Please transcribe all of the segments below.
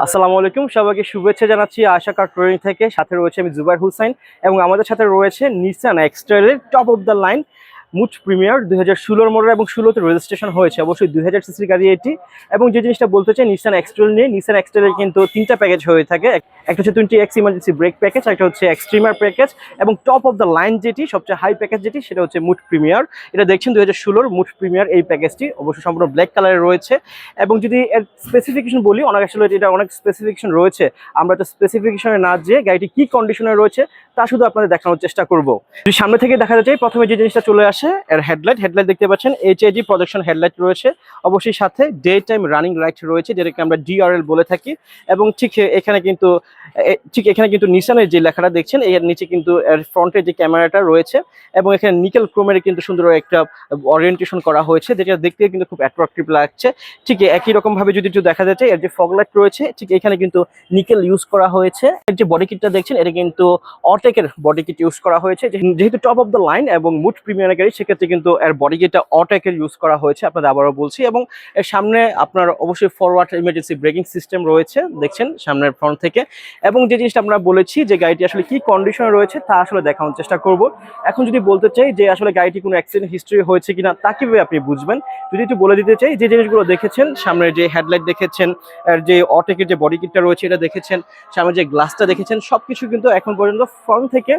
আসসালামু আলাইকুম, সবাইকে শুভেচ্ছা জানাচ্ছি আশা কার ট্রেনিং থেকে। সাথে রয়েছে আমি জুবাইর হুসাইন এবং আমাদের সাথে রয়েছে নিসান এক্সট্রালের top of the line mode premier 2016 model এবং 16তে রেজিস্ট্রেশন হয়েছে। অবশ্যই 2000 সিসির গাড়ি এটি। এবং যে জিনিসটা বলতে চাই নিসান এক্সট্রাল নিয়ে, নিসান এক্সট্রালের কিন্তু তিনটা প্যাকেজ হয়ে থাকে। একটা হচ্ছে 20X ইমার্জেন্সি ব্রেক প্যাকেজ, একটা হচ্ছে এক্সট্রিমার প্যাকেজ এবং টপ অফ দ্য লাইন যেটি সবচেয়ে হাই প্যাকেজ যেটি সেটা হচ্ছে মুড প্রিমিয়ার। এটা দেখছেন 2016 মুড প্রিমিয়ার এই প্যাকেজটি অবশ্যই সম্পূর্ণ ব্ল্যাক কালারে রয়েছে। এবং যদি এর স্পেসিফিকেশন বলি, অনেক আসলে এটা অনেক স্পেসিফিকেশন রয়েছে, আমরা তো স্পেসিফিকেশনে না যেয়ে গাড়িটি কি কন্ডিশনে রয়েছে তা শুধু আপনাদের দেখানোর চেষ্টা করব। যদি সামনে থেকে দেখা যায়, প্রথমে যে জিনিসটা চলে আসে এর হেডলাইট দেখতে পাচ্ছেন, এইচআইজি প্রজেকশন হেডলাইট রয়েছে। অবশ্যই সাথে ডে টাইম রানিং লাইট রয়েছে, যেটাকে আমরা ডিআরএল বলে থাকি। এবং ঠিক এখানে কিন্তু নিসানের যে লেখাটা দেখছেন এর নিচে কিন্তু এর ফ্রন্টের যে ক্যামেরাটা রয়েছে এবং এখানে নিকেল ক্রোমের কিন্তু সুন্দর একটা ওরিয়েন্টেশন করা হয়েছে, যেটা দেখতে কিন্তু খুব অ্যাট্রাকটিভ লাগছে। ঠিক একই রকম ভাবে যদি একটু দেখা যাচ্ছে, এর যে ফগ লাইট রয়েছে ঠিক এখানে কিন্তু নিকেল ইউজ করা হয়েছে। এর যে বডি কিটটা দেখছেন এটা কিন্তু অটেকের বডি কিট ইউজ করা হয়েছে। যেহেতু টপ অফ দ্য লাইন এবং মুড প্রিমিয়ার গাড়ি, সেক্ষেত্রে কিন্তু এর বডি কিটটা অটেকের ইউজ করা হয়েছে, আপনাদের আবারও বলছি। এবং এর সামনে আপনার অবশ্যই ফরওয়ার্ড ইমার্জেন্সি ব্রেকিং সিস্টেম রয়েছে দেখছেন সামনের ফ্রন্ট থেকে। এবং যে জিনিসটা আমরা বলেছি যে গাড়িটি আসলে কি কন্ডিশনে রয়েছে তা আসলে দেখানোর চেষ্টা করব। এখন যদি বলতে চাই যে আসলে গাড়িটি কোনো অ্যাক্সিডেন্ট হিস্ট্রি হয়েছে কিনা তা কিভাবে আপনি বুঝবেন, যদি একটু বলে দিতে চাই, যে জিনিসগুলো দেখেছেন, সামনের যে হেডলাইট দেখেছেন, আর যে অটেকের যে বডি কিটটা রয়েছে এটা দেখেছেন, সামনে যে গ্লাসটা দেখেছেন, সবকিছু কিন্তু এখন পর্যন্ত ফ্রন্ট থেকে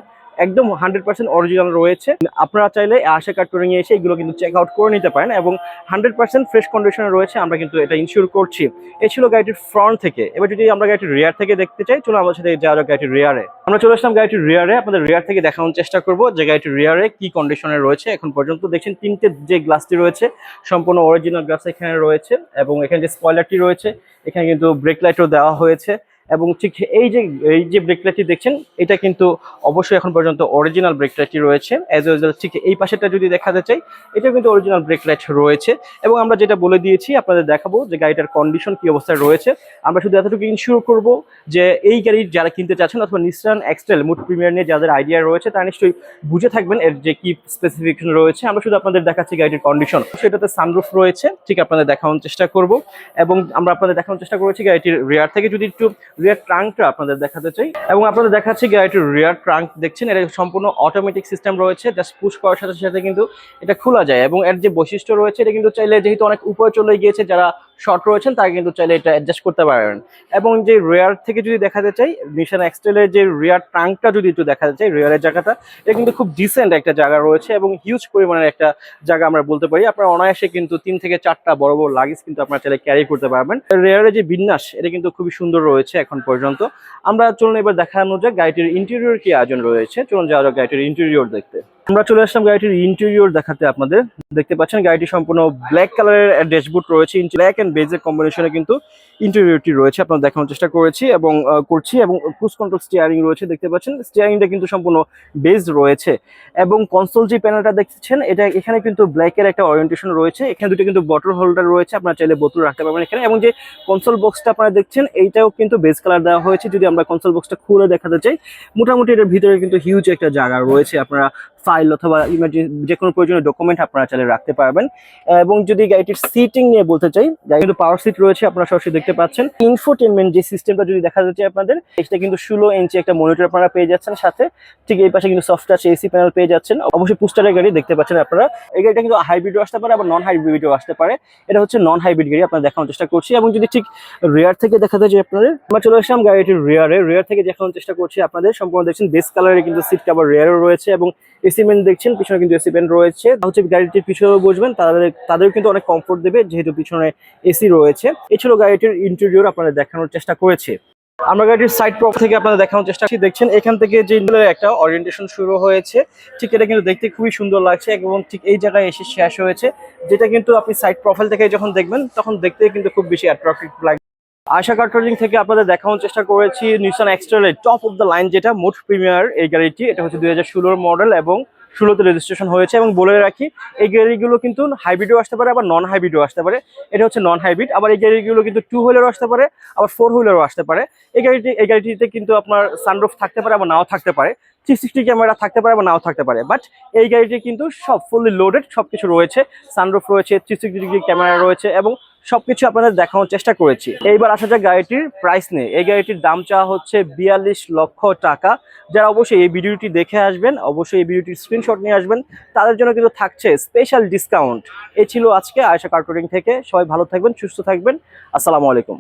একদম 100% অরিজিনাল রয়েছে। আপনারা চাইলে আশা কার টুরিং এ এসে এগুলো কিন্তু চেক আউট করে নিতে পারেন এবং 100% ফ্রেশ কন্ডিশনে রয়েছে, আমরা কিন্তু এটা ইনশিওর করছি। এই ছিল গাড়িটির ফ্রন্ট থেকে। এবার যদি আমরা গাড়িটির রিয়ার থেকে দেখতে চাই, চলো আমাদের সাথে যাওয়া যাক গাড়িটির রিয়ারে। আমরা চলে আসলাম গাড়িটির রিয়ারে, আপনাদের রিয়ার থেকে দেখানোর চেষ্টা করব যে গাড়িটির রিয়ারে কি কন্ডিশনে রয়েছে। এখন পর্যন্ত দেখছেন তিনটে যে গ্লাসটি রয়েছে সম্পূর্ণ অরিজিনাল গ্লাস এখানে রয়েছে এবং এখানে যে স্পয়লারটি রয়েছে এখানে কিন্তু ব্রেক লাইটও দেওয়া হয়েছে। এবং ঠিক এই যে ব্রেক লাইটটি দেখছেন এটা কিন্তু অবশ্যই এখন পর্যন্ত অরিজিনাল ব্রেক লাইটটি রয়েছে। অ্যাজ ওয়েল ঠিক এই পাশেটা যদি দেখাতে চাই, এটা কিন্তু অরিজিনাল ব্রেক লাইট রয়েছে। এবং আমরা যেটা বলে দিয়েছি আপনাদের দেখাবো যে গাড়িটার কন্ডিশন কি অবস্থায় রয়েছে। আমরা শুধু এতটুকু ইনশিওর করব যে এই গাড়ির যারা কিনতে চাচ্ছেন অথবা নিসান এক্সট্রাল মুড প্রিমিয়ার নিয়ে যাদের আইডিয়া রয়েছে তারা নিশ্চয়ই বুঝে থাকবেন এর যে কি স্পেসিফিকেশন রয়েছে। আমরা শুধু আপনাদের দেখাচ্ছি গাড়িটির কন্ডিশন। সেটাতে সানরুফ রয়েছে, ঠিক আপনাদের দেখানোর চেষ্টা করব। এবং আমরা আপনাদের দেখানোর চেষ্টা করেছি গাড়িটির রিয়ার থেকে। যদি একটু রিয়ার ট্রাঙ্কটা আপনাদের দেখাতে চাই, এবং আপনাদের দেখাচ্ছি গাড়িটির রিয়ার ট্রাঙ্ক দেখছেন, এটা সম্পূর্ণ অটোমেটিক সিস্টেম রয়েছে। জাস্ট পুশ করার সাথে সাথে কিন্তু এটা খোলা যায়। এবং এর যে বৈশিষ্ট্য রয়েছে এটা কিন্তু চাইলে, যেহেতু অনেক উপরে চলে গিয়েছে, যারা শর্ট রয়েছেন তারা কিন্তু চাইলে এটা অ্যাডজাস্ট করতে পারেন। এবং যে রিয়ার থেকে যদি দেখাতে চাই, নিসান এক্সট্রালের যে রিয়ার ট্রাঙ্কটা যদি একটু দেখাতে চাই, রিয়ারের জায়গাটা এটা কিন্তু খুব ডিসেন্ট একটা জায়গা রয়েছে এবং হিউজ পরিমাণের একটা জায়গা আমরা বলতে পারি। আপনারা অনায়াসে কিন্তু 3 থেকে 4টা বড় বড় লাগেজ কিন্তু আপনারা চাইলে ক্যারি করতে পারবেন। রিয়ারের যে বিন্যাস এটা কিন্তু খুবই সুন্দর রয়েছে এখন পর্যন্ত। আমরা চলুন এবার দেখানো যাক গাড়িটির ইন্টেরিয়র কি আয়োজন রয়েছে। চলুন যাওয়া যাক গাড়িটির ইন্টেরিয়র দেখতে। আমরা চলে আসলাম গাড়িটির ইন্টেরিয়র দেখাতে। আপনাদের দেখতে পাচ্ছেন গাড়িটি সম্পূর্ণ ব্ল্যাক কালারের ড্যাশবোর্ড রয়েছে, ব্ল্যাক এন্ড বেজের কম্বিনেশনে কিন্তু ইন্টেরিয়রটি রয়েছে, আপনারা দেখানোর চেষ্টা করেছি এবং করছি। এবং ক্রুজ কন্ট্রোল স্টিয়ারিং রয়েছে, দেখতে পাচ্ছেন স্টিয়ারিংটা কিন্তু সম্পূর্ণ বেজ রয়েছে। এবং কনসোল যে প্যানেলটা দেখছেন এটা এখানে কিন্তু ব্ল্যাকের একটা ওরিয়েন্টেশন রয়েছে। এখানে দুটো কিন্তু বটল হোল্ডার রয়েছে, আপনারা চাইলে বোতল রাখতে পারবেন এখানে। এবং যে কনসোল বক্সটা আপনারা দেখছেন এইটাও কিন্তু বেজ কালার দেওয়া হয়েছে। যদি আমরা কনসোল বক্সটা খুলে দেখাতে চাই, মোটামুটি এটার ভিতরে কিন্তু হিউজ একটা জায়গা রয়েছে, আপনারা ফাইল অথবা ইমার্জেন্সি যে কোনো প্রয়োজনীয় ডকুমেন্ট আপনারা চাইলে রাখতে পারবেন। এবং যদি গাড়িটির সিটিং নিয়ে বলতে চাই, গাড়ি কিন্তু পাওয়ার সিট রয়েছে, আপনারা সরাসরি দেখতে পাচ্ছেন। ইনফোটেনমেন্ট যে সিস্টেমটা যদি দেখা যাচ্ছে আপনাদের, এটা কিন্তু 16 ইঞ্চি একটা মনিটর আপনারা পেয়ে যাচ্ছেন সাথে। ঠিক এই পাশে কিন্তু সফট টাচ এসি প্যানেল পেয়ে যাচ্ছেন। অবশ্যই পুস্টারের গাড়ি দেখতে পাচ্ছেন আপনারা। এই গাড়িটা কিন্তু হাইব্রিডও আসতে পারে আবার নন হাইব্রিডও আসতে পারে। এটা হচ্ছে নন হাইব্রিড গাড়ি, আপনারা দেখানোর চেষ্টা করছি। এবং যদি ঠিক রিয়ার থেকে দেখাতে চাই আপনাদের, আমরা চলে আসলাম গাড়িটির রিয়ার থেকে দেখানোর চেষ্টা করছি আপনাদের। সম্পূর্ণ দেখছেন বেস কালারে কিন্তু সিট কভার রিয়ারও রয়েছে এবং এসি ভেন্ট দেখছেন, পিছনে কিন্তু এসি ভেন্ট রয়েছে। হচ্ছে গাড়িটির পিছনে বসবেন তাদের কিন্তু অনেক কমফোর্ট দেবে, যেহেতু পিছনে এসি রয়েছে। এই ছিল গাড়িটির ইন্টেরিয়র আপনাদের দেখানোর চেষ্টা করেছি। আমরা গাড়িটির সাইড প্রপ থেকে আপনাদের দেখানোর চেষ্টা করছি। দেখছেন এখান থেকে যে একটা ওরিয়েন্টেশন শুরু হয়েছে, ঠিক এটা কিন্তু দেখতে খুবই সুন্দর লাগছে এবং ঠিক এই জায়গায় এসে শেষ হয়েছে, যেটা কিন্তু আপনি সাইড প্রোফাইল থেকে যখন দেখবেন তখন দেখতে কিন্তু খুব বেশি অ্যাট্রাক্টিভ লাগে। আশা কার ট্রেনিং থেকে আপনাদের দেখানোর চেষ্টা করেছি নিসান এক্সট্রালের টপ অফ দ্য লাইন যেটা মুড প্রিমিয়ার এই গাড়িটি। এটা হচ্ছে 2016 মডেল এবং 16তে রেজিস্ট্রেশন হয়েছে। এবং বলে রাখি এই গাড়িগুলো কিন্তু হাইব্রিডও আসতে পারে আবার নন হাইব্রিডও আসতে পারে। এটা হচ্ছে নন হাইব্রিড। আবার এই গাড়িগুলো কিন্তু 2 হুইলারও আসতে পারে আবার 4 হুইলারও আসতে পারে। এই গাড়িটিতে কিন্তু আপনার সানরুফ থাকতে পারে আবার নাও থাকতে পারে, 360 ক্যামেরা থাকতে পারে বা নাও থাকতে পারে। বাট এই গাড়িটি কিন্তু সব ফুললি লোডেড, সবকিছু রয়েছে। সানরুফ রয়েছে, 360 ডিগ্রি ক্যামেরা রয়েছে এবং সবকিছু আপনাদের দেখানোর চেষ্টা করেছি। এইবার আসা যাক গাড়িটির প্রাইস নিয়ে। এই গাড়িটির দাম চাওয়া হচ্ছে 42 লক্ষ টাকা। যারা অবশ্যই এই ভিডিওটি দেখে আসবেন, অবশ্যই এই ভিডিওটির স্ক্রিনশট নিয়ে আসবেন, তাদের জন্য কিন্তু থাকছে স্পেশাল ডিসকাউন্ট। এই ছিল আজকে আয়েশা কার ট্রেডিং থেকে। সবাই ভালো থাকবেন, সুস্থ থাকবেন। আসসালামু আলাইকুম।